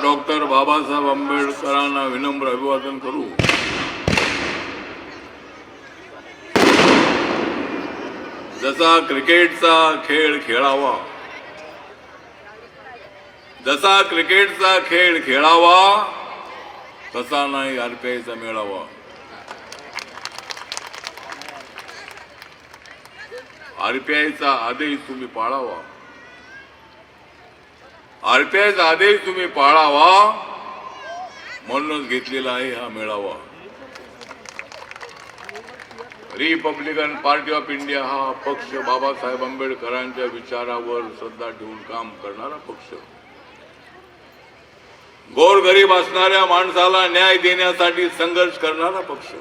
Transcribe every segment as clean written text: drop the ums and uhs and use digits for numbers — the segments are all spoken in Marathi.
डॉक्टर बाबासाहेब आंबेडकरांना विनम्र अभिवादन करू। जसा क्रिकेटचा खेळ खेळावा, जसा क्रिकेटचा खेळ खेळावा तसा नाही आरपीआयचा मेळावा। आरपीआयचा आदेश तुम्ही पाळावा, आरपीआयचा आदेश तुम्ही पाळावा म्हणूनच घेतलेला आहे हा मेळावा। रिपब्लिकन पार्टी ऑफ इंडिया हा पक्ष बाबासाहेब आंबेडकरांच्या विचारावर श्रद्धा ठेवून काम करणारा पक्ष, गोरगरीब असणाऱ्या माणसाला न्याय देण्यासाठी संघर्ष करणारा पक्ष,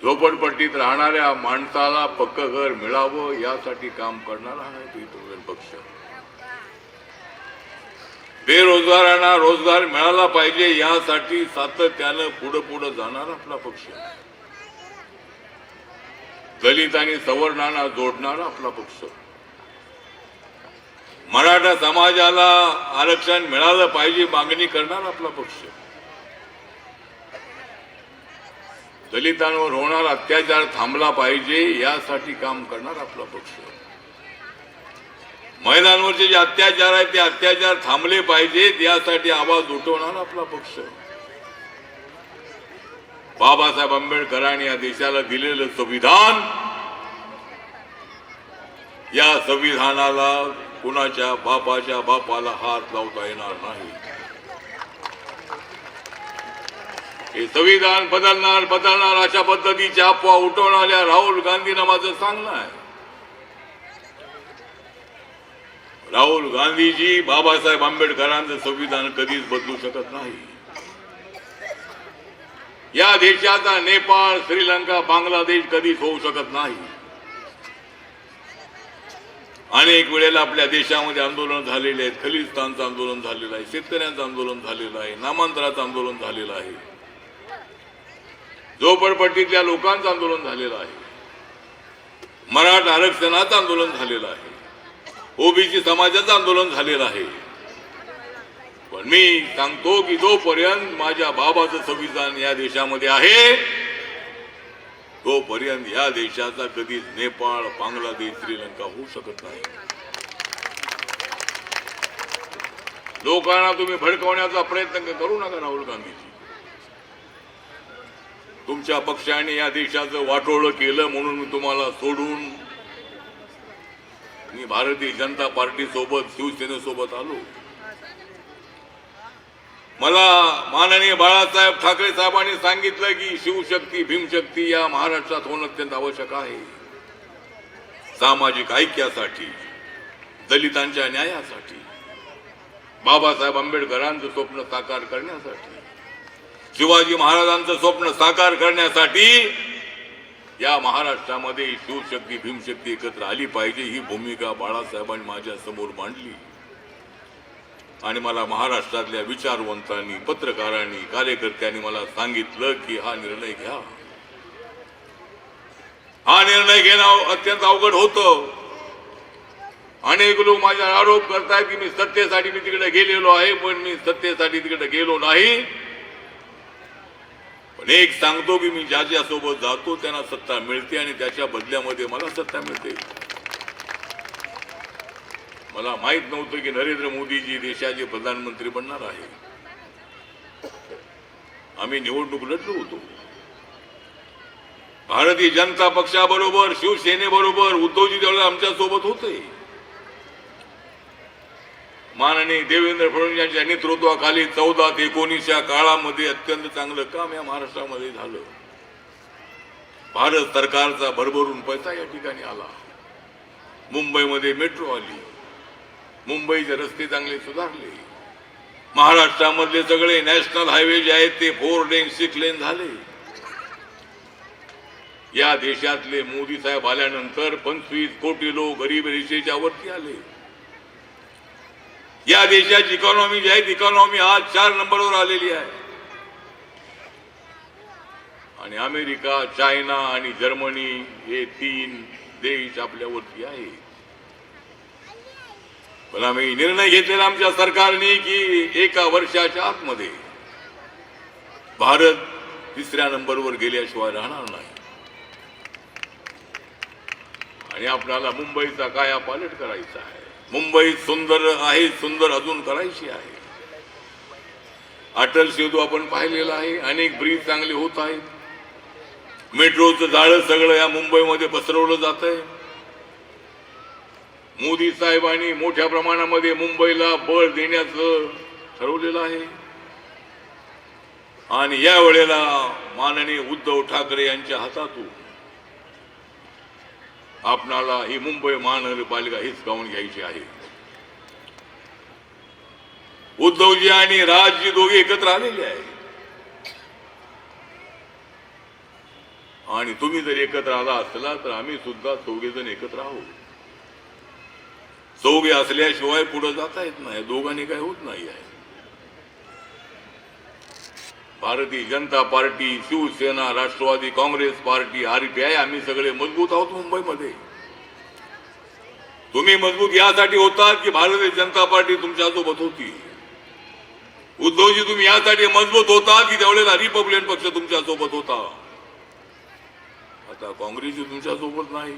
झोपडपट्टीत राहणाऱ्या माणसाला पक्क घर मिळावं यासाठी काम करणारा हा रिपब्लिकन पक्ष, बेरोजगारांना रोजगार मिळाला पाहिजे यासाठी सातत्यानं पुढे जाणारा आपला पक्ष, दलित आणि सवर्णांना जोडणारा आपला पक्ष, मराठा समाजाला आरक्षण मिळालं पाहिजे मागणी करणारा आपला पक्ष, दलितांवर होणारा अत्याचार थांबला पाहिजे यासाठी काम करणारा आपला पक्ष, महिलांवरचे जे अत्याचार आहेत ते अत्याचार थांबले पाहिजेत यासाठी आवाज उठवणारा आपला पक्ष, बाबासाहेब आंबेडकरांनी या देशाला दिलेलं संविधान, या संविधानाला कुणाच्या बापाच्या बापाला हात लावता येणार नाही। हे संविधान बदलणार अशा पद्धतीची अफवा उठवणाऱ्या राहुल गांधींना माझं सांगणं आहे, राहुल गांधीजी बाबासाहेब आंबेडकरांचं संविधान कधीच बदलू शकत नाही। या देशाचा नेपाळ, श्रीलंका, बांगलादेश कधीच होऊ शकत नाही। अनेक वेळेला आपल्या देशामध्ये आंदोलन झालेले आहेत, खलिस्तानचं आंदोलन झालेलं आहे, शेतकऱ्यांचं आंदोलन झालेलं आहे, नामांतराचं आंदोलन झालेलं आहे, झोपडपट्टीतल्या लोकांचं आंदोलन झालेलं आहे, मराठा आरक्षणाचं आंदोलन झालेलं आहे, ओबीसी समाजाचं आंदोलन झालेलं आहे। पण मी सांगतो की जोपर्यंत माझ्या बाबाचं संविधान या देशामध्ये आहे तोपर्यंत या देशाचा कधीच नेपाळ, बांगलादेश, श्रीलंका होऊ शकत नाही। लोकांना तुम्ही भडकवण्याचा प्रयत्न करू नका राहुल गांधीजी। तुमच्या पक्षाने या देशाचं वाटोळं केलं म्हणून मी तुम्हाला सोडून मी भारतीय जनता पार्टी सोबत, शिवसेनेसोबत आलो। मला माननीय बाळासाहेब ठाकरे साहेबांनी सांगितलं की शिवशक्ती, भीमशक्ती या महाराष्ट्रात होणं अत्यंत आवश्यक आहे, सामाजिक ऐक्यासाठी, दलितांच्या न्यायासाठी, बाबासाहेब आंबेडकरांचं स्वप्न साकार करण्यासाठी, शिवाजी महाराजांचं स्वप्न साकार करण्यासाठी या महाराष्ट्रामध्ये शिवशक्ती, भीमशक्ती एकत्र आली पाहिजे ही भूमिका बाळासाहेबांनी माझ्या समोर मांडली। आणि मला महाराष्ट्रातल्या विचारवंतांनी, पत्रकारांनी, कार्यकर्त्यांनी मला सांगितलं की हा निर्णय घ्या। हा निर्णय घेणं अत्यंत अवघड होतं। अनेक लोक माझ्यावर आरोप करतायत की मी सत्तेसाठी तिकडे गेलेलो आहे, पण मी सत्तेसाठी तिकडे गेलो नाही। पण एक सांगतो की मी ज्याच्या सोबत जातो त्यांना सत्ता मिळते आणि त्याच्या बदल्यामध्ये मला सत्ता मिळते। मला माहित नव्हतं की नरेंद्र मोदीजी देशाचे प्रधानमंत्री बनणार आहे। आम्ही निवडणूक लढलो होतो, भारतीय जनता पक्षाबरोबर, शिवसेनेबरोबर उद्धवजी त्यावेळेला आमच्या सोबत होते। माननीय देवेंद्र फडणवीस यांच्या नेतृत्वाखाली 14 ते 19 या काळामध्ये अत्यंत चांगलं काम या महाराष्ट्रामध्ये झालं। भारत सरकारचा भरभरून पैसा या ठिकाणी आला, मुंबईमध्ये मेट्रो आली, मुंबईचे रस्ते चांगले सुधारले, महाराष्ट्रामधले सगळे नॅशनल हायवे जे आहेत ते 4 लेन 6 लेन झाले। या देशातले मोदी साहेब आल्यानंतर 25 कोटी लोक गरीब रेषेच्या वरती आले। या देशाची इकॉनॉमी जी आहे, इकॉनॉमी आज 4 नंबरवर आलेली आहे। आणि अमेरिका, चायना आणि जर्मनी हे 3 देश आपल्यावरती आहे। पण आम्ही निर्णय घेतलेला आमच्या सरकारने की एका वर्षाच्या आतमध्ये भारत तिसऱ्या नंबरवर गेल्याशिवाय राहणार नाही आणि आपल्याला मुंबईचा कायापालट करायचा आहे. मुंबई सुंदर आहे, सुंदर अजून करायची आहे. अटल सेतू आपण पाहिलेला आहे, अनेक ब्रिज चांगले होत आहेत. मेट्रोचं जाळं सगळं या मुंबईमध्ये पसरवलं जात आहे. मोदी साहेबांनी मोठ्या प्रमाणामध्ये मुंबईला बळ देण्याचं ठरवलेलं आहे आणि या वेळेला माननीय उद्धव ठाकरे यांच्या हातातून आपणाला ही मुंबई महानगरपालिका हिसकावून घ्यायची आहे. उद्धवजी आणि राजजी दोघे एकत्र आलेले आहेत आणि तुम्ही जर एकत्र आला असला तर आम्ही सुद्धा चौघेजण एकत्र आहोत. चौघे असल्याशिवाय पुढे जाता येत नाही. दोघांनी काय होत नाही आहे. Bharatiya Janata party, Shiv Sena, Rashtravadi Congress party, RPI आम्ही सगळे मजबूत आहोत मुंबईमध्ये. तुम्ही मजबूत यासाठी होतात की भारतीय जनता पार्टी तुमच्या सोबत होती. उद्धवजी तुम्ही यासाठी मजबूत होता की त्यावेळेला रिपब्लिकन पक्ष तुमच्या सोबत होता. आता काँग्रेसची तुमच्या सोबत नाही.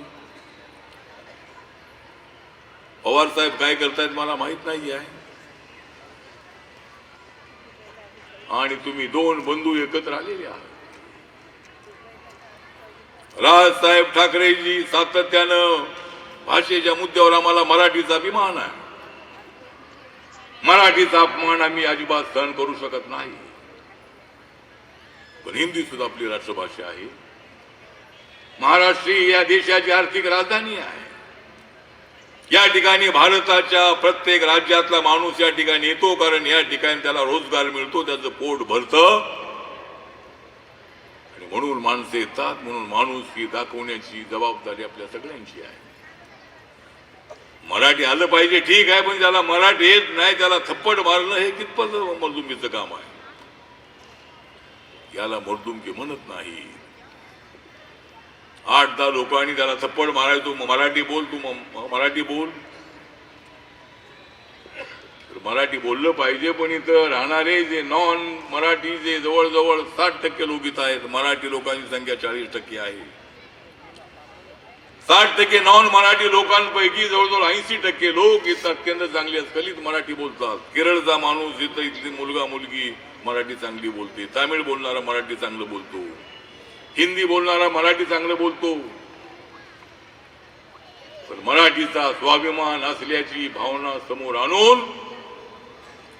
पवार साहेब काय करतायत मला माहित नाही आहे आणि तुम्ही दोन बंधू एकत्र आलेले आहात. राजसाहेब ठाकरेजी सातत्यानं भाषेच्या मुद्द्यावर आम्हाला मराठीचा अभिमान आहे. मराठीचा अपमान आम्ही अजिबात सहन करू शकत नाही. पण हिंदी सुद्धा आपली राष्ट्रभाषा आहे. महाराष्ट्र ही या देशाची आर्थिक राजधानी आहे. या ठिकाणी भारताच्या प्रत्येक राज्यातला माणूस या ठिकाणी येतो कारण या ठिकाणी त्याला रोजगार मिळतो, त्याचं पोट भरतं आणि म्हणून माणसे येतात. म्हणून माणूस ही दाखवण्याची जबाबदारी आपल्या सगळ्यांची आहे. मराठी आलं पाहिजे ठीक आहे, पण ज्याला मराठी येत नाही त्याला थप्पड मारणं हे कितपत मर्दुमकीचं काम आहे. याला मर्दुमकी म्हणत नाही. 8-10 लोकांनी त्याला थप्पड मारायचो, मराठी बोल, तू मराठी बोल. मराठी बोललं पाहिजे. पण इथं राहणारे जे नॉन मराठी जे जवळजवळ 60% लोक इथं आहेत. मराठी लोकांची संख्या 40% आहे. 60% नॉन मराठी लोकांपैकी जवळजवळ 80% लोक इथं अत्यंत चांगले स्खलित मराठी बोलतात. केरळचा माणूस इथं इथली मुलगा मुलगी मराठी चांगली बोलते. तामिळ बोलणारा मराठी चांगलं बोलतो. हिंदी बोलणारा मराठी चांगलं बोलतो. पण मराठीचा स्वाभिमान असल्याची भावना समोर आणून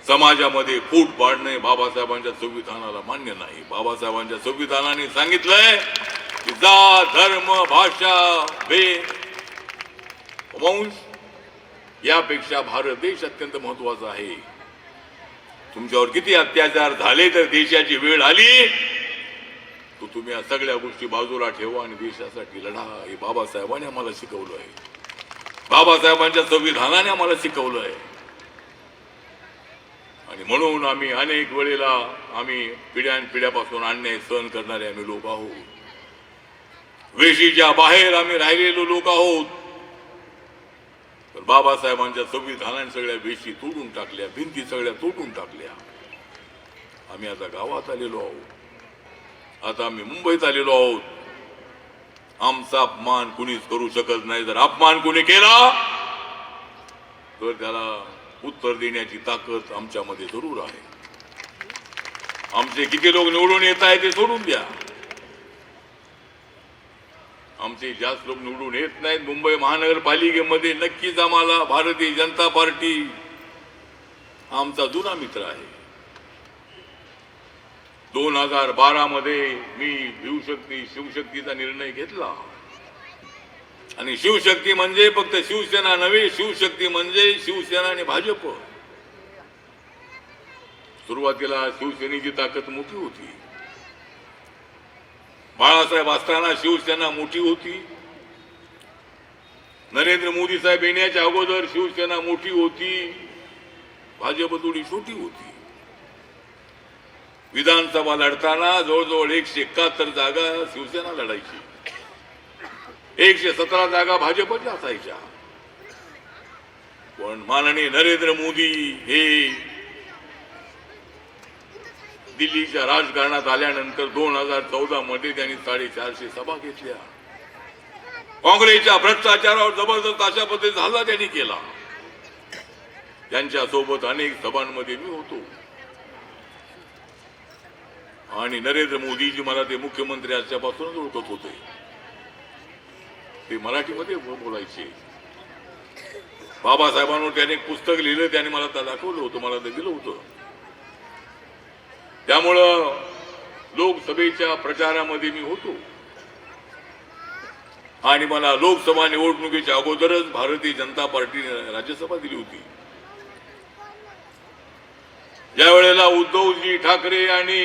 समाजामध्ये फूट पाडणे बाबासाहेबांच्या संविधानाला मान्य नाही. बाबासाहेबांच्या संविधानाने सांगितलंय की जात, धर्म, भाषा, भेद, वंश यापेक्षा भारत देश अत्यंत महत्वाचा आहे. तुमच्यावर किती अत्याचार झाले तर देशाची वेळ आली तो तुम्ही या सगळ्या गोष्टी बाजूला ठेवा आणि देशासाठी लढा. हे बाबासाहेबांनी आम्हाला शिकवलं आहे. बाबासाहेबांच्या संविधानाने आम्हाला शिकवलं आहे आणि म्हणून आम्ही अनेक वेळेला आम्ही पिढ्यानपिढ्यापासून अन्याय सहन करणारे आम्ही लोक आहोत. वेशीच्या बाहेर आम्ही राहिलेलो लोक आहोत. तर बाबासाहेबांच्या संविधानाने सगळ्या वेशी तोडून टाकल्या, भिंती सगळ्या तोडून टाकल्या. आम्ही आता गावात आलेलो आहोत. आता आम्ही मुंबईत आलेलो आहोत. आमचा अपमान कुणीच करू शकत नाही. जर अपमान कुणी केला तर त्याला उत्तर देण्याची ताकद आमच्यामध्ये जरूर आहे. आमचे किती लोक निवडून येत आहे ते सोडून द्या. आमचे जास्त लोक निवडून येत नाहीत. मुंबई महानगरपालिकेमध्ये नक्कीच आम्हाला भारतीय जनता पार्टी आमचा जुना मित्र आहे. 2012 मध्ये मी शिवशक्तीचा निर्णय घेतला आणि शिवशक्ती म्हणजे फक्त शिवसेना नव्हे, शिवशक्ती म्हणजे शिवसेना आणि भाजप. सुरुवातीला शिवसेनेची ताकद मोठी होती. बाळासाहेब असताना शिवसेना मोठी होती. नरेंद्र मोदी साहेब येण्याच्या अगोदर शिवसेना मोठी होती, भाजप थोडी छोटी होती. विधानसभा लढताना जवळजवळ 171 जागा शिवसेना लढायची, 117 जागा भाजपच्या असायच्या. पण माननीय नरेंद्र मोदी हे दिल्लीच्या राजकारणात आल्यानंतर 2014 मध्ये त्यांनी 450 सभा घेतल्या. काँग्रेसच्या भ्रष्टाचारावर जबरदस्त अशा पद्धतीने हल्ला त्यांनी केला. त्यांच्या सोबत अनेक सभांमध्ये मी होतो आणि नरेंद्र मोदीजी मला ते मुख्यमंत्री असल्यापासूनच ओळखत होते. ते मराठीमध्ये बोलायचे. बाबासाहेबांवर त्याने एक पुस्तक लिहिलं, त्याने मला ते दाखवलं होतं, मला ते दिलं होतं. त्यामुळं लोकसभेच्या प्रचारामध्ये मी होतो आणि मला लोकसभा निवडणुकीच्या अगोदरच भारतीय जनता पार्टीने राज्यसभा दिली होती. ज्या वेळेला उद्धवजी ठाकरे आणि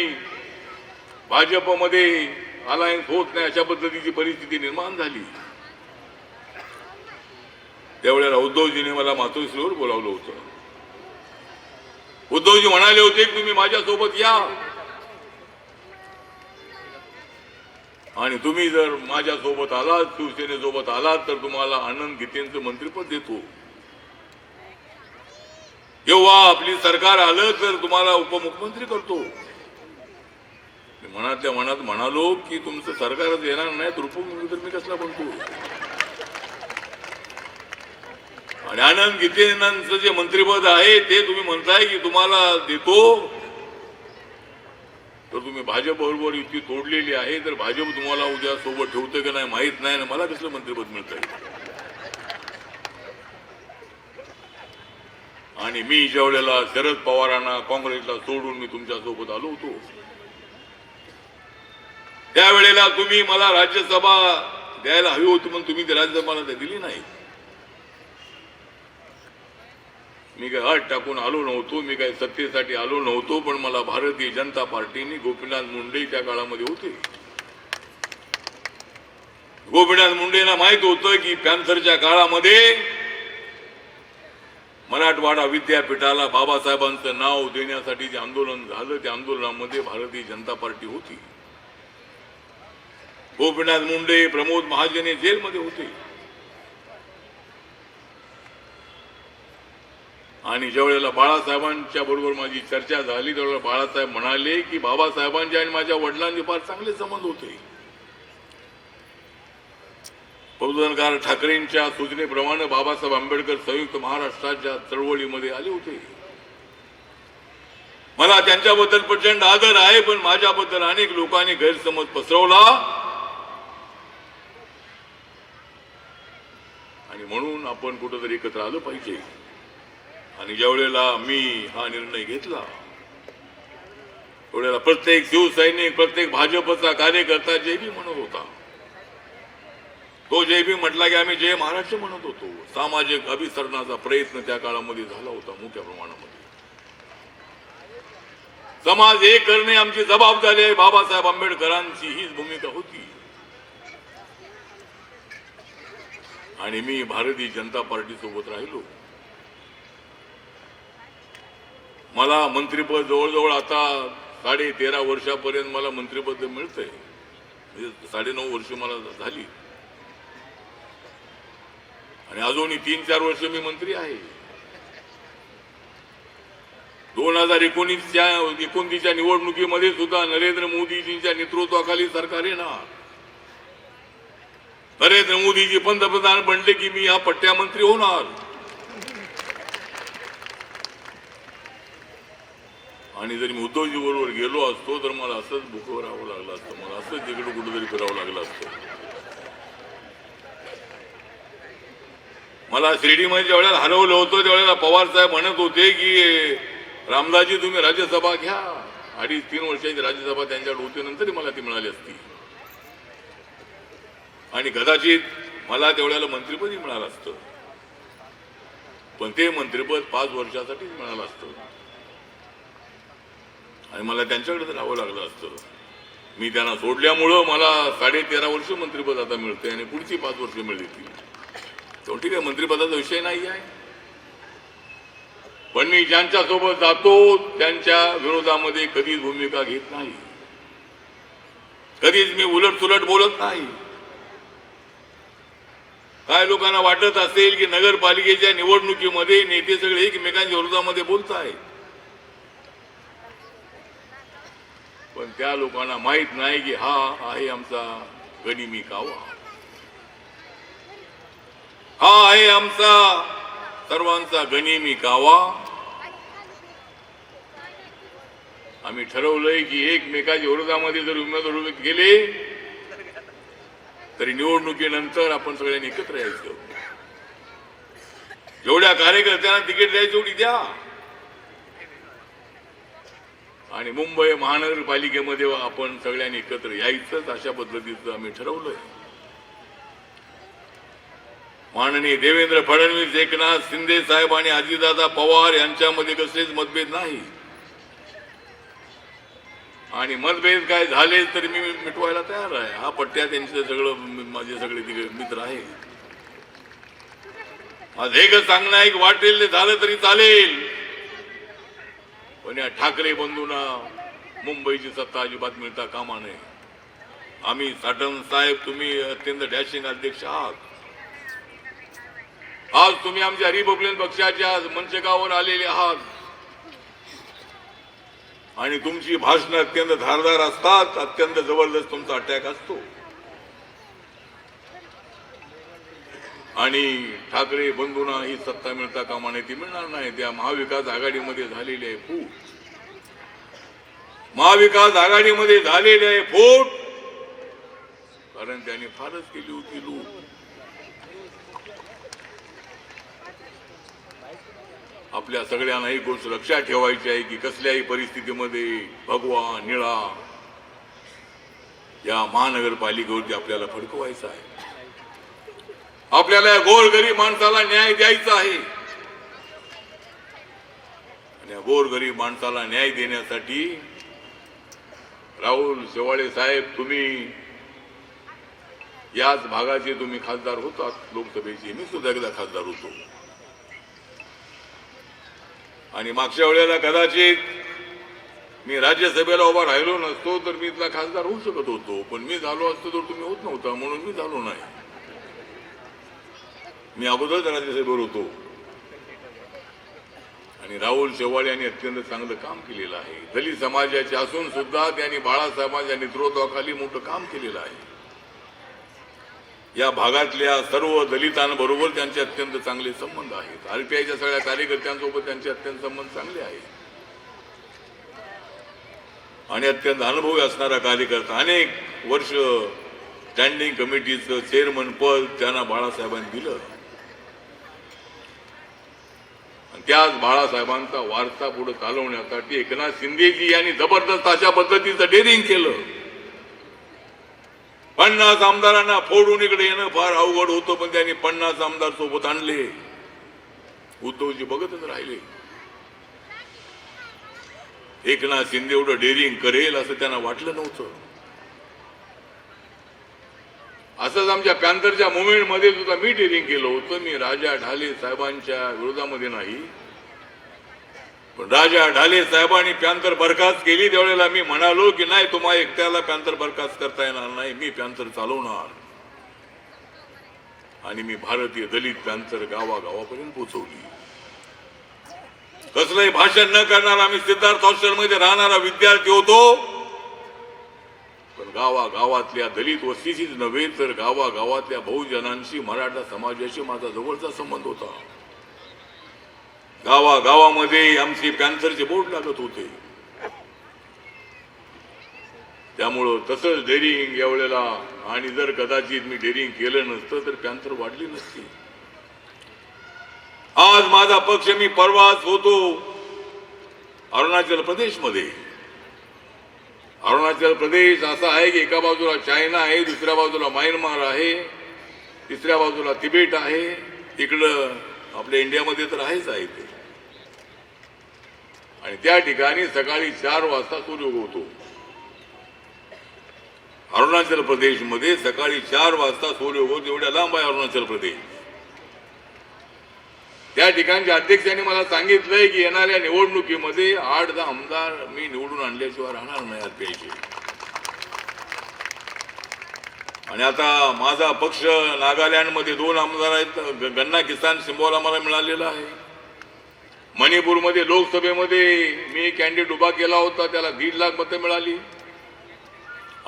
भाजपमध्ये अलायन्स होत नाही अशा पद्धतीची परिस्थिती निर्माण झाली, त्यावेळेला उद्धवजीने मला मातोश्रीवर बोलावलं होतं. उद्धवजी म्हणाले होते की तुम्ही माझ्यासोबत या आणि तुम्ही जर माझ्यासोबत आलात, शिवसेनेसोबत आलात, तर तुम्हाला आनंद गीतेंचं मंत्रिपद देतो. किंवा आपली सरकार आलं तर तुम्हाला उपमुख्यमंत्री करतो. मनातल्या मनात म्हणालो की तुमचं सरकारच येणार नाही तर उपमुख्यमंत्री मी कसला बनतो. आणि आनंद गीतेंचं जे मंत्रिपद आहे ते तुम्ही म्हणताय की तुम्हाला देतो, तर तुम्ही भाजप बरोबर युती तोडलेली आहे, तर भाजप तुम्हाला उद्या सोबत ठेवतं की नाही माहित नाही ना, मला कसलं मंत्रिपद मिळतंय. आणि मी ज्या वेळेला शरद पवारांना काँग्रेसला सोडून मी तुमच्या सोबत आलो होतो, त्यावेळेला तुम्ही मला राज्यसभा द्यायला हवी होती, पण तुम्ही ती राज्यसभा दिली नाही. मी काय अट टाकून आलो नव्हतो, मी काही सत्तेसाठी आलो नव्हतो, पण मला भारतीय जनता पार्टीने गोपीनाथ मुंडे त्या काळामध्ये होते. गोपीनाथ मुंडेंना माहित होतं की पॅन्थरच्या काळामध्ये मराठवाडा विद्यापीठाला बाबासाहेबांचं नाव देण्यासाठी जे आंदोलन झालं, त्या आंदोलनामध्ये भारतीय जनता पार्टी होती. गोपीनाथ मुंडे, प्रमोद महाजन हे जेलमध्ये होते. आणि ज्या वेळेला बाळासाहेबांच्या बरोबर माझी चर्चा झाली, त्यावेळेला बाळासाहेब म्हणाले की बाबासाहेबांचे आणि माझ्या वडिलांचे फार चांगले संबंध होते. प्रबोधनकार ठाकरेंच्या सूचनेप्रमाणे बाबासाहेब आंबेडकर संयुक्त महाराष्ट्राच्या चळवळीमध्ये आले होते. मला त्यांच्याबद्दल प्रचंड आदर आहे, पण माझ्याबद्दल अनेक लोकांनी गैरसमज पसरवला आणि म्हणून आपण कुठेतरी एकत्र आलं पाहिजे. आणि ज्या वेळेला मी हा निर्णय घेतला, त्यावेळेला प्रत्येक शिवसैनिक, प्रत्येक भाजपचा कार्यकर्ता जय भीम म्हणत होता. तो जय भीम म्हटला की आम्ही जय महाराष्ट्र म्हणत होतो. सामाजिक अभिसरणाचा प्रयत्न त्या काळामध्ये झाला होता मोठ्या प्रमाणामध्ये. समाज एक करणे आमची जबाबदारी आहे, बाबासाहेब आंबेडकरांची हीच भूमिका होती. आणि मी भारतीय जनता पार्टी सोबत राहिलो. मला मंत्रिपद जवळजवळ आता 13.5 वर्षापर्यंत मला मंत्रिपद मिळतंय. म्हणजे 9.5 वर्ष मला झाली आणि अजूनही 3-4 वर्ष मी मंत्री आहे. 2019च्या निवडणुकीमध्ये सुद्धा नरेंद्र मोदीजींच्या नेतृत्वाखाली सरकार येणार. नरेंद्र मोदीजी पंतप्रधान बनले की मी हा पट्ट्या मंत्री होणार. आणि जरी मी उद्धवजी बरोबर गेलो असतो तर मला असंच भुकवर राहावं लागलं असतं, मला असंच तिकडे कुठेतरी फिरावं लागलं असतं. मला शिर्डीमध्ये ज्या वेळेला हरवलं होतं त्यावेळेला पवार साहेब म्हणत होते की रामदासजी तुम्ही राज्यसभा घ्या. 2.5-3 वर्षाची राज्यसभा त्यांच्याकडे होती, नंतरही मला ती मिळाली असती आणि कदाचित मला त्यावेळेला मंत्रिपदही मिळालं असतं. पण ते मंत्रिपद 5 वर्षासाठीच मिळालं असतं आणि मला त्यांच्याकडे राहावं लागलं असतं. मी त्यांना सोडल्यामुळं मला 13.5 वर्ष मंत्रिपद आता मिळते आणि पुढची 5 वर्ष मिळतील. तो ठीक आहे, मंत्रिपदाचा विषय नाही आहे, पण मी ज्यांच्या सोबत जातो त्यांच्या विरोधामध्ये कधीच भूमिका घेत नाही, कधीच मी उलट सुलट बोलत नाही. काय लोकांना वाटत असेल की नगरपालिकेच्या निवडणुकीमध्ये नेते सगळे एकमेकांच्या विरोधामध्ये बोलत आहेत, पण त्या लोकांना माहित नाही की हा आहे आमचा गनिमी कावा, हा आहे आमचा सर्वांचा गनिमी कावा. आम्ही ठरवलंय की एकमेकांच्या विरोधामध्ये जर उमेदवार उभे केले तरी निवडणुकीनंतर आपण सगळ्यांनी एकत्र यायचं. जेवढ्या कार्यकर्त्यांना तिकीट द्यायचं तेवढी द्या. आणि मुंबई महानगरपालिकेमध्ये आपण सगळ्यांनी एकत्र यायचंच, अशा पद्धतीचं आम्ही ठरवलंय. माननीय देवेंद्र फडणवीस, एकनाथ शिंदे साहेब आणि अजितदादा पवार यांच्यामध्ये कसलेच मतभेद नाही. आणि मतभेद काय झाले तरी मी मिटवायला तयार आहे. हा पट्ट्या त्यांचे सगळं माझे सगळे मित्र आहेत. आज एकच सांगणं आहे की वाटेल ते झालं तरी चालेल, पण या ठाकरे बंधूंना मुंबईची सत्ता अजिबात मिळता कामा नये. आम्ही साटम साहेब, तुम्ही अत्यंत डॅशिंग अध्यक्ष आहात. आज तुम्ही आमच्या रिपब्लिकन पक्षाच्या मंचकावर आलेले आहात आणि तुमची भाषणं अत्यंत धारदार असतात, अत्यंत जबरदस्त तुमचा अटॅक असतो. आणि ठाकरे बंधूंना ही सत्ता मिळता कामा नये, ती मिळणार नाही. त्या महाविकास आघाडीमध्ये झालेली आहे फूट, महाविकास आघाडीमध्ये झालेली आहे फूट, कारण त्यांनी फारच केली होती लूट. आपल्या सगळ्यांना ही गोष्ट लक्षात ठेवायची आहे की कसल्याही परिस्थितीमध्ये भगवा निळा या महानगरपालिकेवरती आपल्याला फडकवायचं आहे. आपल्याला गोरगरीब माणसाला न्याय द्यायचा आहे. आणि गोरगरीब माणसाला न्याय देण्यासाठी राहुल शेवाळे साहेब, तुम्ही याच भागाचे तुम्ही खासदार होतात लोकसभेचे, मी सुद्धा एकदा खासदार होतो. आणि मागच्या वेळेला कदाचित मी राज्यसभेला उभा राहिलो नसतो तर मी इथला खासदार होऊ शकत होतो, पण मी झालो असतो तर तुम्ही होत नव्हता, म्हणून मी झालो नाही. मी अगोदरच राज्यसभेवर होतो. आणि राहुल शेवाळे यांनी अत्यंत चांगलं काम केलेलं आहे. दलित समाजाचे असून सुद्धा त्यांनी बाळासाहेबांच्या नेतृत्वाखाली मोठं काम केलेलं आहे. या भागातल्या सर्व दलितांबरोबर त्यांचे अत्यंत चांगले संबंध आहेत. आरपीआयच्या सगळ्या कार्यकर्त्यांसोबत त्यांचे अत्यंत संबंध चांगले आहेत. आणि अत्यंत अनुभवी असणारा कार्यकर्ता, अनेक वर्ष स्टँडिंग कमिटीचं चेअरमन पद त्यांना बाळासाहेबांनी दिलं. त्याच बाळासाहेबांचा वारसा पुढे चालवण्यासाठी एकनाथ शिंदेजी यांनी जबरदस्त अशा पद्धतीचं डेअरिंग केलं. 50 आमदारांना फोडून इकडे येणं फार अवघड होतं, पण त्यांनी 50 आमदार सोबत आणले. उद्धवजी बघतच राहिले. एकनाथ शिंदे एवढं डेअरिंग करेल असं त्यांना वाटलं नव्हतं. असंच आमच्या पॅन्थरच्या मुवमेंट मध्ये सुद्धा मी डेअरिंग केलं होतं. मी राजा ढाले साहेबांच्या विरोधामध्ये नाही, पण राजा ढाले साहेबांनी पॅन्थर बरखास्त केली त्यावेळेला मी म्हणालो की नाही, तुम्हाला एकट्याला पॅन्थर बरखास्त करता येणार नाही, मी पॅन्थर चालवणार. आणि मी भारतीय दलित पॅन्थर गावागावापर्यंत पोहोचवली. कसलंही भाषण न करणार आम्ही सिद्धार्थ हॉस्टेलमध्ये राहणारा विद्यार्थी होतो, पण गावागावातल्या दलित वस्तीशीच नव्हे तर गावागावातल्या बहुजनांशी, मराठा समाजाशी माझा जवळचा संबंध होता. गावागावामध्ये आमचे पॅन्थरचे बोर्ड लागत होते. त्यामुळं तसंच डेअरिंग यावेळेला, आणि जर कदाचित मी डेअरिंग केलं नसतं तर पॅन्थर वाढली नसती. आज माझा पक्ष, मी परवाच होतो अरुणाचल प्रदेशमध्ये. अरुणाचल प्रदेश असा आहे की एका बाजूला चायना आहे, दुसऱ्या बाजूला म्यानमार आहे, तिसऱ्या बाजूला तिबेट आहे, इकडं आपल्या इंडियामध्ये तर आहेच आहे ते. आणि त्या ठिकाणी सकाळी 4 वाजता सूर्य उगवतो. अरुणाचल प्रदेशमध्ये सकाळी 4 वाजता सूर्य उगवतो. एवढ्या लांब आहे अरुणाचल प्रदेश. त्या ठिकाणच्या अध्यक्षांनी मला सांगितलंय की येणाऱ्या निवडणुकीमध्ये 8-10 आमदार मी निवडून आणल्याशिवाय राहणार नाही आरपीआयचे. आणि आता माझा पक्ष नागालँडमध्ये 2 आमदार आहेत. गन्ना किसान सिम्बॉल आम्हाला मिळालेला आहे. मणिपूरमध्ये लोकसभेमध्ये मी कॅन्डिडेट उभा केला होता, त्याला 1.5 लाख मतं मिळाली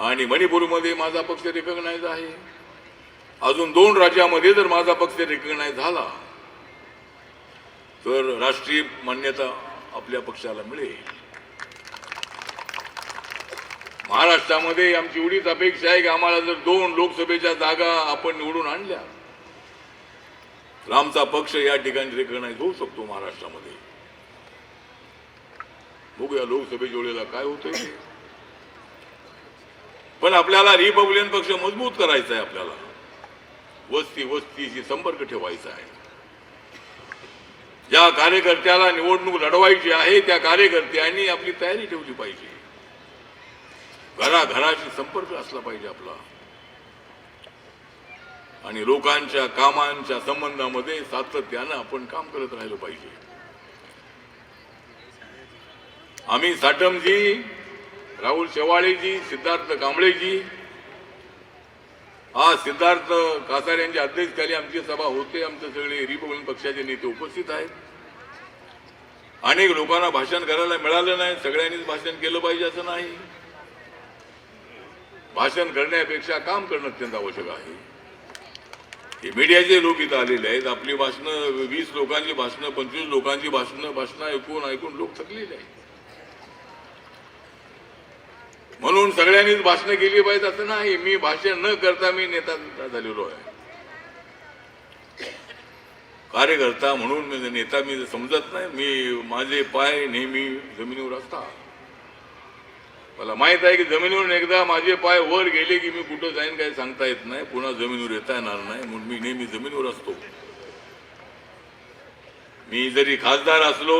आणि मणिपूरमध्ये माझा पक्ष रिकॉग्नाइज आहे. अजून 2 राज्यामध्ये जर माझा पक्ष रिकॉग्नाइज झाला तर राष्ट्रीय मान्यता आपल्या पक्षाला मिळेल. महाराष्ट्रामध्ये आमची एवढीच अपेक्षा आहे की आम्हाला जर 2 लोकसभेच्या जागा आपण निवडून आणल्या तर आमचा पक्ष या ठिकाणी रिकॉग्नाइज होऊ शकतो महाराष्ट्रामध्ये. बघूया लोकसभेच्या वेळेला काय होतंय. पण आपल्याला रिपब्लिकन पक्ष मजबूत करायचा आहे. आपल्याला वस्तीशी संपर्क ठेवायचा आहे. ज्या कार्यकर्त्याला निवडणूक लढवायची आहे त्या कार्यकर्त्यांनी आपली तयारी ठेवली पाहिजे. घराघराशी संपर्क असला पाहिजे आपला आणि लोकांच्या कामांच्या संबंधामध्ये सातत्यानं आपण काम करत राहिलं पाहिजे. आम्ही साटमजी, राहुल शेवाळेजी, सिद्धार्थ कांबळेजी, आज सिद्धार्थ कासार यांच्या अध्यक्षतेखाली आमची सभा होते. आमचे सगळे रिपब्लिकन पक्षाचे नेते उपस्थित आहेत. अनेक लोकांना भाषण करायला मिळालं नाही. सगळ्यांनीच भाषण केलं पाहिजे असं नाही. भाषण करण्यापेक्षा काम करणं अत्यंत आवश्यक आहे. हे मीडियाचे लोक इथं आलेले आहेत. आपली भाषणं 20 लोकांची भाषणं, 25 लोकांची भाषणं ऐकून लोक थकलेले आहेत. म्हणून सगळ्यांनीच भाषणं केली पाहिजे असं नाही. मी भाषण न करता मी नेता झालेलो आहे. कार्यकर्ता म्हणून मी नेता समजत नाही. मी माझे पाय नेहमी जमिनीवर असतात. मला माहित आहे की जमिनीवर एकदा माझे पाय वर गेले की मी कुठं जाईन काही सांगता येत नाही. पुन्हा जमिनीवर येता येणार नाही. म्हणून मी नेहमी जमिनीवर असतो. मी जरी खासदार असलो,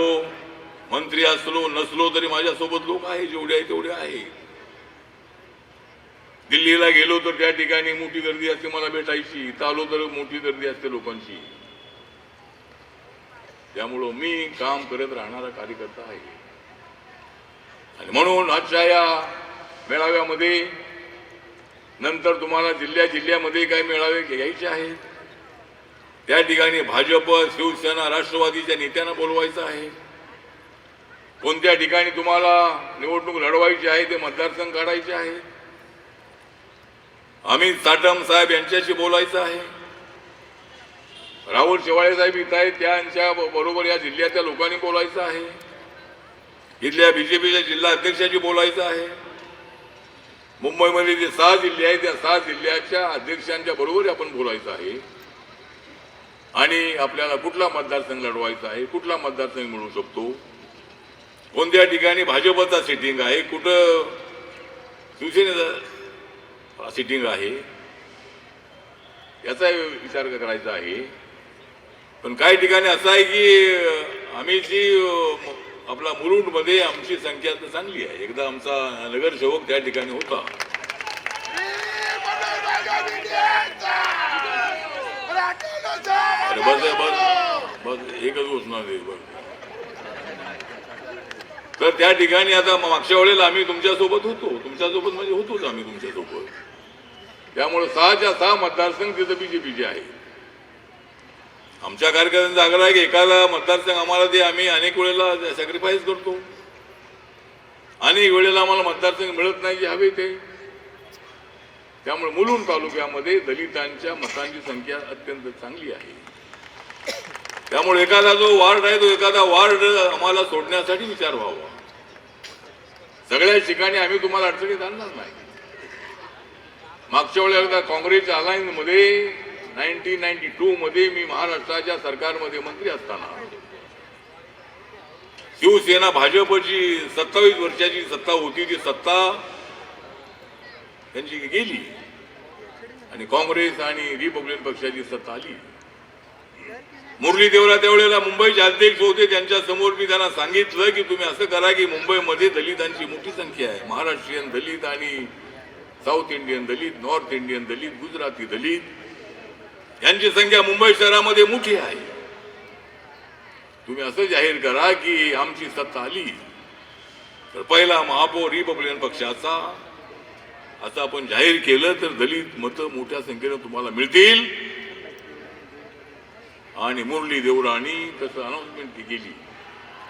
मंत्री असलो नसलो तरी माझ्यासोबत लोक आहे. जेवढे आहे तेवढे आहे. दिल्लीला गेलो तर त्या ठिकाणी मोठी गर्दी असते मला भेटायची. इथं आलो तर मोठी गर्दी असते लोकांची. त्यामुळं मी काम करत राहणारा कार्यकर्ता आहे. आणि म्हणून आजच्या या मेळाव्यामध्ये नंतर तुम्हाला जिल्ह्यामध्ये काही मेळावे घ्यायचे आहेत. त्या ठिकाणी भाजप, शिवसेना, राष्ट्रवादीच्या नेत्यांना बोलवायचं आहे. कोणत्या ठिकाणी तुम्हाला निवडणूक लढवायची आहे ते मतदारसंघ काढायचे आहे. अमित साटम साहेब यांच्याशी बोलायचं आहे. राहुल शेवाळे साहेब इथं आहेत, त्यांच्या बरोबर या जिल्ह्याच्या लोकांनी बोलायचं आहे. इथल्या बीजेपीच्या जिल्हा अध्यक्षांशी बोलायचं आहे. मुंबईमध्ये जे 6 जिल्हे आहेत त्या 6 जिल्ह्याच्या अध्यक्षांच्या बरोबर आपण बोलायचं आहे. आणि आपल्याला कुठला मतदारसंघ लढवायचा आहे, कुठला मतदारसंघ मिळू शकतो, कोणत्या ठिकाणी भाजपचा सिटिंग आहे, कुठं शिवसेनेचा सिटिंग आहे, याचा विचार करायचा आहे. पण काही ठिकाणी असं आहे की आम्ही जी आपला मुरुडमध्ये आमची संख्या तर चांगली आहे. एकदा आमचा नगरसेवक त्या ठिकाणी होता. बस एकच घोषणा दे. तर त्या ठिकाणी आता मागच्या वेळेला आम्ही तुमच्यासोबत म्हणजे होतोच आम्ही तुमच्यासोबत. त्यामुळे 6च्या 6 मतदारसंघ तिथं बीजेपीचे आहे. आमच्या कार्यकर्त्यांचा आग्रह आहे की एखादा मतदारसंघ आम्हाला दे. आम्ही अनेक वेळेला सॅक्रिफाईस करतो. अनेक वेळेला आम्हाला मतदारसंघ मिळत नाही जे हवे ते. त्यामुळे मुलुंड तालुक्यामध्ये दलितांच्या मतांची संख्या अत्यंत चांगली आहे. त्यामुळे एखादा जो वार्ड आहे तो एखादा वार्ड आम्हाला सोडण्यासाठी विचार व्हावा. सगळ्या ठिकाणी आम्ही तुम्हाला अडचणीत आणणार नाही. मागच्या वेळेला काँग्रेसच्या अलायन्समध्ये 1992 मध्ये मी महाराष्ट्राच्या सरकारमध्ये मंत्री असताना शिवसेना भाजपची 27 वर्षाची सत्ता होती. ती सत्ता त्यांची गेली आणि काँग्रेस आणि रिपब्लिकन पक्षाची सत्ता आली. मुरली देवरा त्यावेळेला मुंबईचे अध्यक्ष होते. त्यांच्या समोर मी त्यांना सांगितलं की तुम्ही असं करा की मुंबईमध्ये दलितांची मोठी संख्या आहे. महाराष्ट्रीयन दलित आणि साऊथ इंडियन दलित, नॉर्थ इंडियन दलित, गुजराती दलित यांची संख्या मुंबई शहरामध्ये मोठी आहे. तुम्ही असं जाहीर करा की आमची सत्ता आली तर पहिला महापौर रिपब्लिकन पक्षाचा, असं आपण जाहीर केलं तर दलित मतं मोठ्या संख्येने तुम्हाला मिळतील. आणि मुरली देवराणी तसं अनाउन्समेंट केली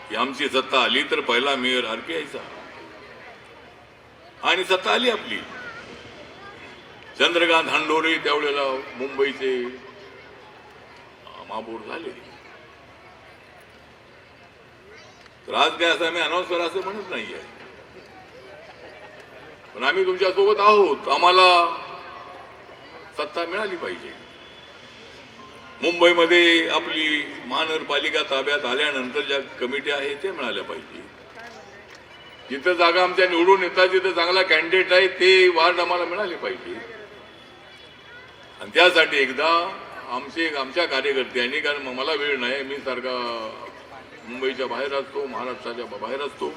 की आमची सत्ता आली तर पहिला मेयर RPIचा, आणि सत्ता आली आपली. चंद्रकांत हंडोरे त्यावेळेला मुंबईचे महापौर झाले. तर आज काय असं आम्ही अनाउन्स करा असं म्हणत नाहीये, पण आम्ही तुमच्या सोबत आहोत. आम्हाला सत्ता मिळाली पाहिजे. मुंबईमध्ये आपली महानगरपालिका ताब्यात आल्यानंतर ज्या कमिट्या आहेत त्या मिळाल्या पाहिजे. जिथं जागा आमच्या निवडून येतात, जिथं चांगला कॅन्डिडेट आहे ते वार्ड आम्हाला मिळाले पाहिजे. आणि त्यासाठी एकदा आमच्या कार्यकर्त्यांनी, कारण मला वेळ नाही, मी सारखा मुंबईच्या बाहेर असतो, महाराष्ट्राच्या बाहेर असतो,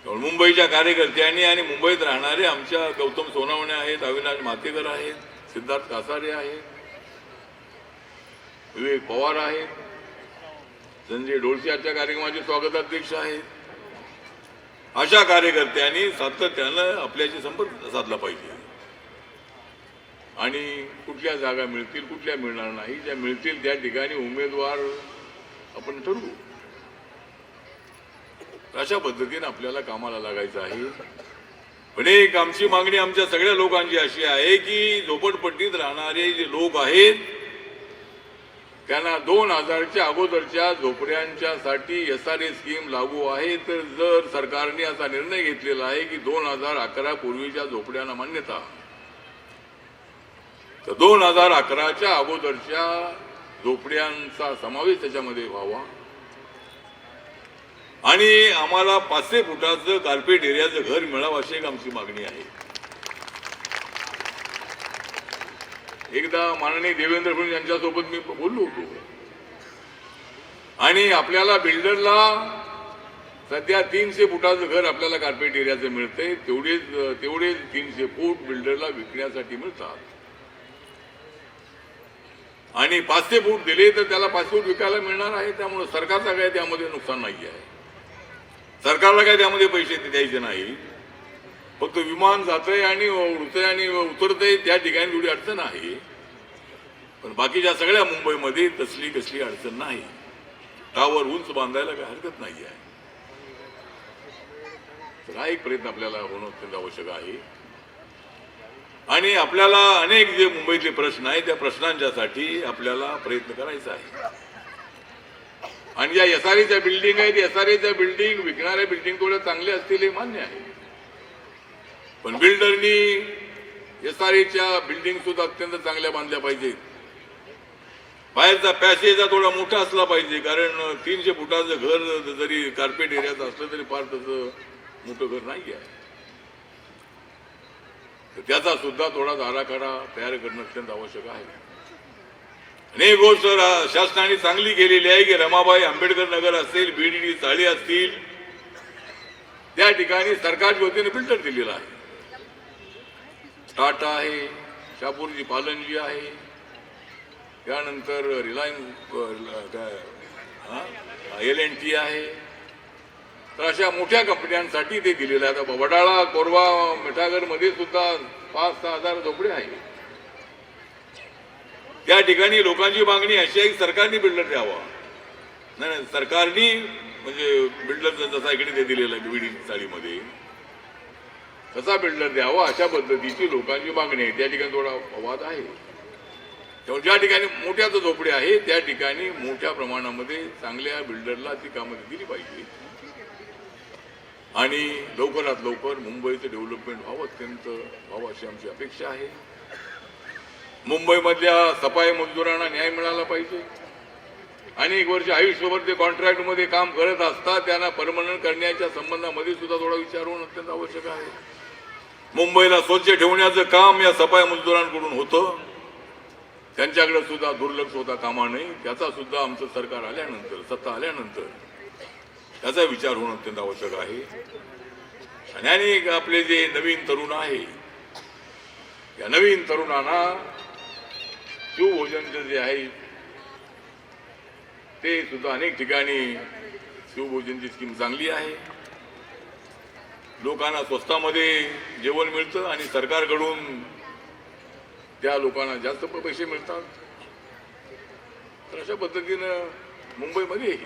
मुंबईच्या कार्यकर्त्यांनी आणि मुंबईत राहणारे आमच्या गौतम सोनवणे आहेत, अविनाश मातेकर आहेत, सिद्धार्थ कासारे आहेत, विवेक पवार आहेत, संजय डोळसे आजच्या कार्यक्रमाचे स्वागताध्यक्ष आहेत. अशा कार्यकर्त्यांनी सातत्यानं आपल्याशी संपर्क साधला पाहिजे. आणि कुठल्या जागा मिळतील, कुठल्या मिळणार नाही, ज्या मिळतील त्या ठिकाणी उमेदवार आपण ठरवू. अशा पद्धतीने आपल्याला कामाला लागायचं आहे. पण एक आमची मागणी आमच्या सगळ्या लोकांची अशी आहे की झोपडपट्टीत राहणारे जे लोक आहेत त्यांना 2000च्या अगोदरच्या झोपड्यांच्या साठी SRA स्कीम लागू आहे. तर जर सरकारने असा निर्णय घेतलेला आहे की 2011 पूर्वीच्या झोपड्यांना मान्यता, तर 2011च्या अगोदरच्या झोपड्यांचा समावेश त्याच्यामध्ये व्हावा. आणि आम्हाला 500 फुटाचं कार्पेट एरियाचं घर मिळावं अशी एक आमची मागणी आहे. एकदा माननीय देवेंद्र फडणवीस यांच्यासोबत मी बोललो होतो, आणि आपल्याला बिल्डरला सध्या 300 फुटाचं घर आपल्याला कार्पेट एरियाचं मिळतंय. तेवढेच 300 फूट बिल्डरला विकण्यासाठी मिळतात. आणि 500 फूट दिले तर त्याला 500 फूट विकायला मिळणार आहे. त्यामुळे सरकारचा काय त्यामध्ये नुकसान नाही आहे. सरकारला काय त्यामध्ये पैसे द्यायचे नाही. फक्त विमान जातंय आणि उडतंय आणि उतरतंय त्या ठिकाणी थोडी अडचण आहे. पण बाकीच्या सगळ्या मुंबईमध्ये तसली कसली अडचण नाही. टावर उंच बांधायला काही हरकत नाही आहे. तर हा एक प्रयत्न आपल्याला होणं अत्यंत आवश्यक आहे. आणि आपल्याला अनेक जे मुंबईतले प्रश्न आहेत त्या प्रश्नांच्यासाठी आपल्याला प्रयत्न करायचा आहे. आणि ज्या SRAच्या बिल्डिंग आहेत, SRAच्या बिल्डिंग विकणाऱ्या बिल्डिंग थोड्या चांगल्या असतील हे मान्य आहे. पण बिल्डरनी SRAच्या बिल्डिंग सुद्धा अत्यंत चांगल्या बांधल्या पाहिजेत. बाहेरचा पॅसेजचा थोडा मोठा असला पाहिजे, कारण 300 फुटाचं घर जरी कार्पेट एरियात असलं तरी फार तसं मोठं घर नाही आहे. तर त्याचा सुद्धा थोडा आराखडा तयार करणं अत्यंत आवश्यक आहे. आणि एक गोष्ट शासनाने चांगली केलेली आहे की रमाबाई आंबेडकर नगर असेल, BDD चाळी असतील, त्या ठिकाणी सरकारच्या वतीने बिल्डर दिलेला आहे. टाटा आहे, शापूरजी पालनजी आहे, त्यानंतर रिलायन्स L&T आहे. तर अशा मोठ्या कंपन्यांसाठी ते दिलेलं आहे. आता वडाळा, कोरवा, मिठागर मध्ये सुद्धा 5-6 हजार झोपडे आहेत. त्या ठिकाणी लोकांची मागणी अशी आहे की सरकारने बिल्डर द्यावा. नाही, सरकारने म्हणजे बिल्डर जसा इकडे ते दिलेला आहे BDD चाळीमध्ये तसा बिल्डर द्यावा अशा पद्धतीची लोकांची मागणी आहे. त्या ठिकाणी थोडा वाद आहे. त्यामुळे ज्या ठिकाणी मोठ्या झोपडे आहे त्या ठिकाणी मोठ्या प्रमाणामध्ये चांगल्या बिल्डरला ती कामं दिली पाहिजे. आणि लवकरात लवकर मुंबईचं डेव्हलपमेंट व्हावं अशी आमची अपेक्षा आहे. मुंबईमधल्या सफाई मजदुरांना न्याय मिळाला पाहिजे. अनेक वर्ष आयुष्यभर ते कॉन्ट्रॅक्टमध्ये काम करत असतात, त्यांना परमनंट करण्याच्या संबंधामध्ये सुद्धा थोडा विचार होणं अत्यंत आवश्यक आहे. मुंबईला स्वच्छ ठेवण्याचं काम या सफाई मजदुरांकडून होतं. त्यांच्याकडे सुद्धा दुर्लक्ष होता कामा नये. त्याचा सुद्धा आमचं सरकार आल्यानंतर, सत्ता आल्यानंतर त्याचा विचार होणं अत्यंत आवश्यक आहे. आणि आपले जे नवीन तरुण आहे, या नवीन तरुणांना शिवभोजनचं जे आहे ते सुद्धा अनेक ठिकाणी शिवभोजनची स्कीम चांगली आहे. लोकांना स्वस्तामध्ये जेवण मिळतं आणि सरकारकडून त्या लोकांना जास्त पैसे मिळतात. तर अशा पद्धतीनं मुंबईमध्ये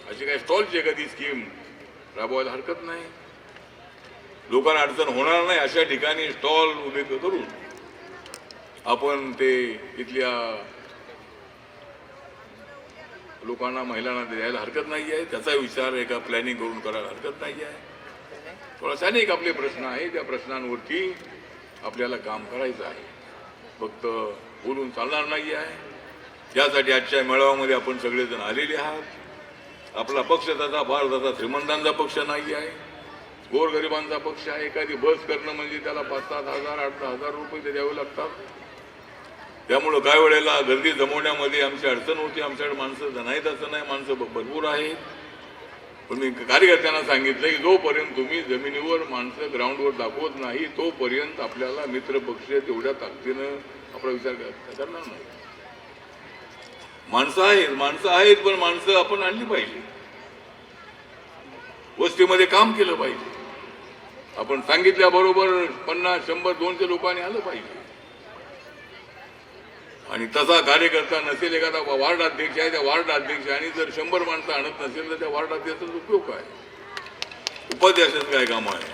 अशी काही स्टॉलची एखादी स्कीम राबवायला हरकत नाही. लोकांना अडचण होणार नाही अशा ठिकाणी स्टॉल उभे करून आपण ते इथल्या लोकांना महिलांना द्यायला हरकत नाही आहे. त्याचा विचार एका प्लॅनिंग करून करायला हरकत नाही आहे. थोडासा अनेक आपले प्रश्न आहे, त्या प्रश्नांवरती आपल्याला काम करायचं आहे. फक्त बोलून चालणार नाही आहे. त्यासाठी आजच्या मेळाव्यामध्ये आपण सगळेजण आलेले आहात. आपला पक्ष तसा फार तसा श्रीमंतांचा पक्ष नाही आहे, गोरगरिबांचा पक्ष आहे. एखादी बस करणं म्हणजे त्याला 5-7 हजार 8-10 रुपये ते द्यावे लागतात. त्यामुळं काय वेळेला गर्दी जमवण्यामध्ये आमची अडचण होती. आमच्याकडे माणसं नाहीत असं नाही, माणसं भरपूर आहेत. पण मी कार्यकर्त्यांना सांगितलं की जोपर्यंत तुम्ही जमिनीवर माणसं ग्राउंडवर दाखवत नाही तोपर्यंत आपल्याला मित्र पक्ष तेवढ्या ताकदीनं आपला विचार करणार नाही. माणसं आहेत पण माणसं आपण आणली पाहिजे. वस्तीमध्ये काम केलं पाहिजे. आपण सांगितल्याबरोबर 50, 100, 200 लोकांनी आलं पाहिजे. आणि तसा कार्यकर्ता नसेल, एखादा वार्ड अध्यक्ष आहे, त्या वार्ड अध्यक्षाने जर 100 माणसं आणत नसेल तर त्या वार्ड अध्यक्षाचा उपयोग काय? उपाध्यक्षाचं काय काम आहे?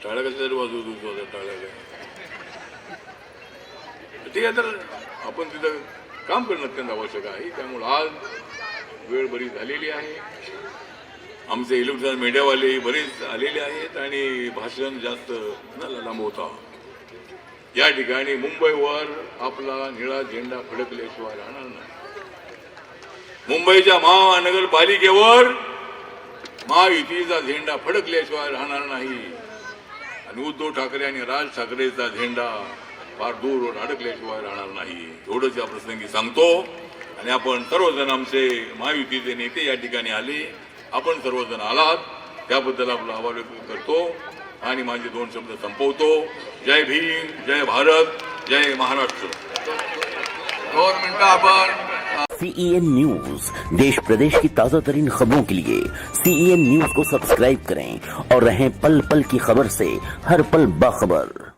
टाळ्या कशासाठी वाजवतो? टाळ्या काय ठीक आहे. तर आपण तिथं काम करणं अत्यंत आवश्यक आहे. त्यामुळे आज वेळ बरी झालेली आहे. आमचे इलेक्ट्रॉनिक मीडियावाले बरेच आलेले आहेत आणि भाषण जास्त न लांबवता या ठिकाणी मुंबईवर आपला निळा झेंडा फडकल्याशिवाय राहणार नाही. मुंबईच्या महानगरपालिकेवर महायुतीचा झेंडा फडकल्याशिवाय राहणार नाही. आणि उद्धव ठाकरे आणि राज ठाकरेचा झेंडा फार दूरवर अडकल्याशिवाय राहणार नाही. एवढंच या प्रसंगी सांगतो. आणि आपण सर्वजण आमचे महायुतीचे नेते या ठिकाणी आले, आपण सर्वजण आलात त्याबद्दल आपला आभार व्यक्त करतो आणि माझे 2 शब्द संपवतो. जय भीम, जय भारत, जय महाराष्ट्र. 2 मिनिटं आपण CEN न्यूज देश प्रदेश की ताजा तरीन खबरों के लिए CEN न्यूज को सब्सक्राइब करें और रहें पल पल की खबर से हर पल बाखबर.